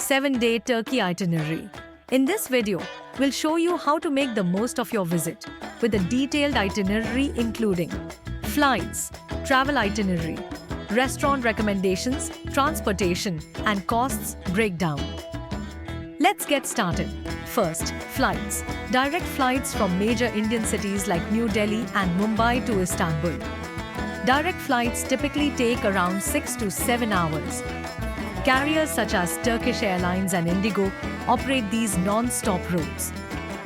7-day Turkey itinerary. In this video, we'll show you how to make the most of your visit with a detailed itinerary including flights, travel itinerary, restaurant recommendations, transportation, and costs breakdown. Let's get started. First, flights. Direct flights from major Indian cities like New Delhi and Mumbai to Istanbul. Direct flights typically take around 6 to 7 hours. Carriers such as Turkish Airlines and Indigo operate these non-stop routes.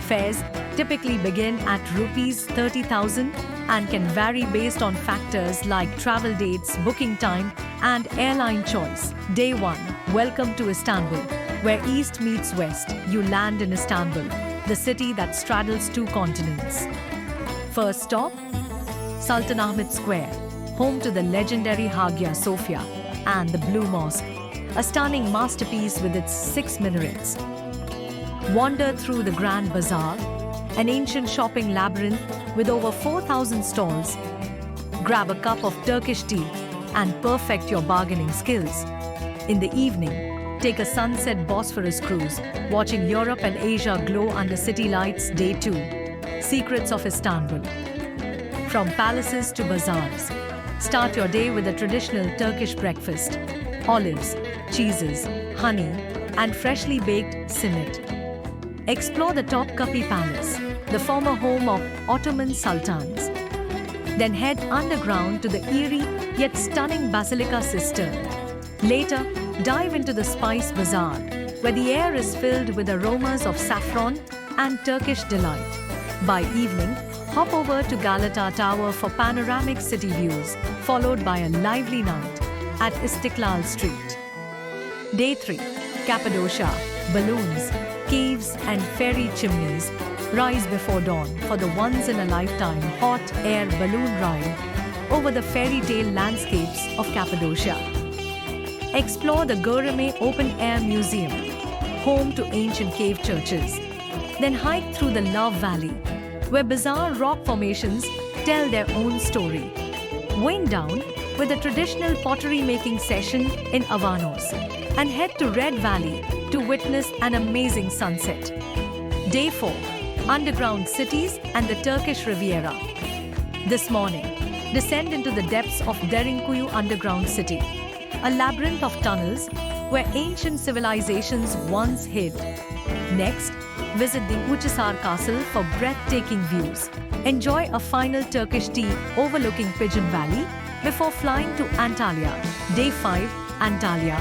Fares typically begin at Rs 30,000 and can vary based on factors like travel dates, booking time, and airline choice. Day 1. Welcome to Istanbul, where East meets West. You land in Istanbul, the city that straddles 2 continents. First stop, Sultanahmet Square, home to the legendary Hagia Sophia and the Blue Mosque, a stunning masterpiece with its 6 minarets. Wander through the Grand Bazaar, an ancient shopping labyrinth with over 4,000 stalls. Grab a cup of Turkish tea and perfect your bargaining skills. In the evening, take a sunset Bosphorus cruise, watching Europe and Asia glow under city lights. Day 2. Secrets of Istanbul. From palaces to bazaars. Start your day with a traditional Turkish breakfast. Olives, cheeses, honey, and freshly baked simit. Explore the Topkapi Palace, the former home of Ottoman sultans. Then head underground to the eerie yet stunning Basilica Cistern. Later, dive into the Spice Bazaar, where the air is filled with aromas of saffron and Turkish delight. By evening, hop over to Galata Tower for panoramic city views, followed by a lively night at Istiklal Street. Day 3. Cappadocia. Balloons, caves, and fairy chimneys rise before dawn for the once-in-a-lifetime hot air balloon ride over the fairy tale landscapes of Cappadocia. Explore the Göreme Open-Air Museum, home to ancient cave churches. Then hike through the Love Valley, where bizarre rock formations tell their own story. Wind down with a traditional pottery-making session in Avanos and head to Red Valley to witness an amazing sunset. Day 4. Underground cities and the Turkish Riviera. This morning, descend into the depths of Derinkuyu Underground City, a labyrinth of tunnels where ancient civilizations once hid. Next, visit the Uçhisar Castle for breathtaking views. Enjoy a final Turkish tea overlooking Pigeon Valley before flying to Antalya. Day 5. Antalya.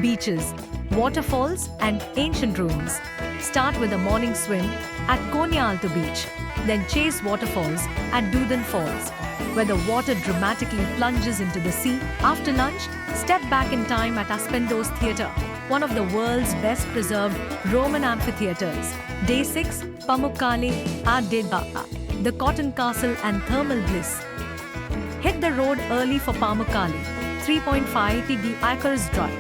Beaches, waterfalls, and ancient ruins. Start with a morning swim at Konyaaltı Beach, then chase waterfalls at Dudun Falls, where the water dramatically plunges into the sea. After lunch, step back in time at Aspendos Theatre, one of the world's best preserved Roman amphitheaters. Day 6. Pamukkale Adedba, the Cotton Castle and Thermal Bliss. Hit the road early for Pamukkale, 3.5 acres drive,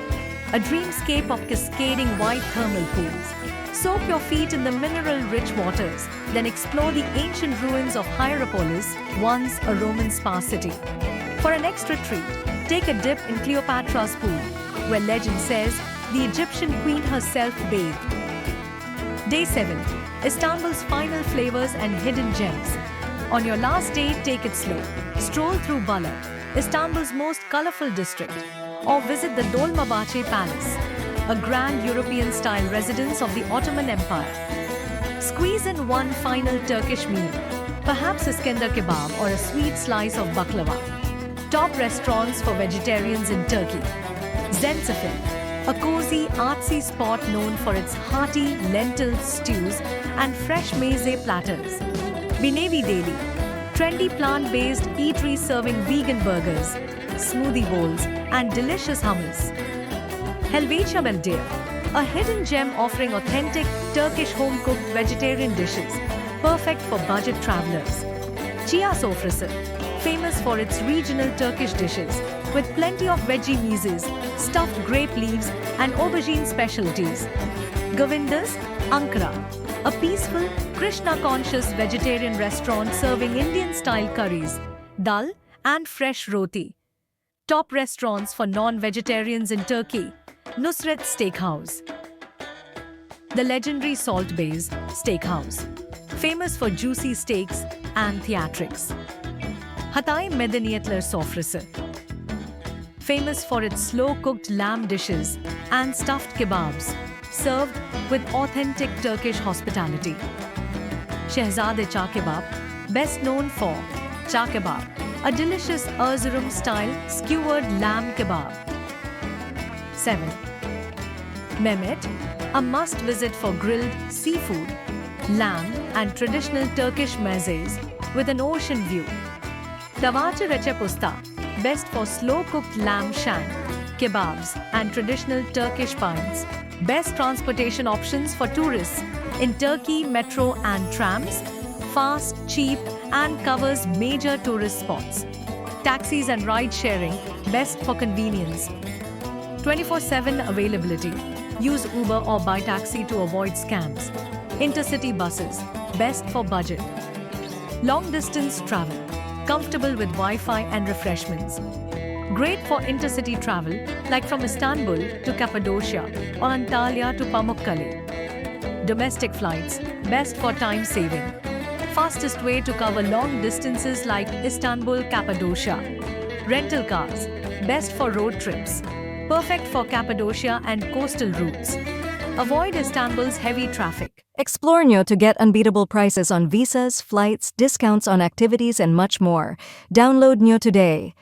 a dreamscape of cascading white thermal pools. Soak your feet in the mineral-rich waters, then explore the ancient ruins of Hierapolis, once a Roman spa city. For an extra treat, take a dip in Cleopatra's Pool, where legend says the Egyptian queen herself bathed. Day 7. Istanbul's final flavors and hidden gems. On your last day, take it slow. Stroll through Balat, Istanbul's most colorful district, or visit the Dolmabahce Palace, a grand European-style residence of the Ottoman Empire. Squeeze in one final Turkish meal, perhaps Iskender kebab or a sweet slice of baklava. Top restaurants for vegetarians in Turkey. Zensefil, a cozy, artsy spot known for its hearty lentil stews and fresh meze platters. Binevi Deli, trendy plant-based eatery serving vegan burgers, smoothie bowls, and delicious hummus. Helvetia Beldia, a hidden gem offering authentic Turkish home-cooked vegetarian dishes, perfect for budget travelers. Chia Sofrası, famous for its regional Turkish dishes, with plenty of veggie mezes, stuffed grape leaves, and aubergine specialties. Govinda's Ankara, a peaceful, Krishna-conscious vegetarian restaurant serving Indian-style curries, dal, and fresh roti. Top restaurants for non-vegetarians in Turkey. Nusret Steakhouse, The legendary Salt Bays Steakhouse, famous for juicy steaks and theatrics. Hatay Medeniyetler Sofrası, famous for its slow-cooked lamb dishes and stuffed kebabs, served with authentic Turkish hospitality. Shehzade Cha Kebab, best known for Cha Kebab, a delicious Erzurum-style skewered lamb kebab. 7. Mehmet, a must-visit for grilled seafood, lamb and traditional Turkish mezes with an ocean view. Tavaçı Recep Usta, best for slow-cooked lamb shank, kebabs and traditional Turkish pints. Best transportation options for tourists in Turkey metro and trams, fast, cheap and covers major tourist spots. Taxis and ride-sharing, best for convenience. 24/7 availability. Use Uber or buy taxi to avoid scams. Intercity buses, best for budget. Long distance travel, comfortable with Wi-Fi and refreshments. Great for intercity travel like from Istanbul to Cappadocia or Antalya to Pamukkale. Domestic flights, best for time saving. Fastest way to cover long distances like Istanbul, Cappadocia. Rental cars, best for road trips. Perfect for Cappadocia and coastal routes. Avoid Istanbul's heavy traffic. Explore Nyo to get unbeatable prices on visas, flights, discounts on activities, and much more. Download Nyo today.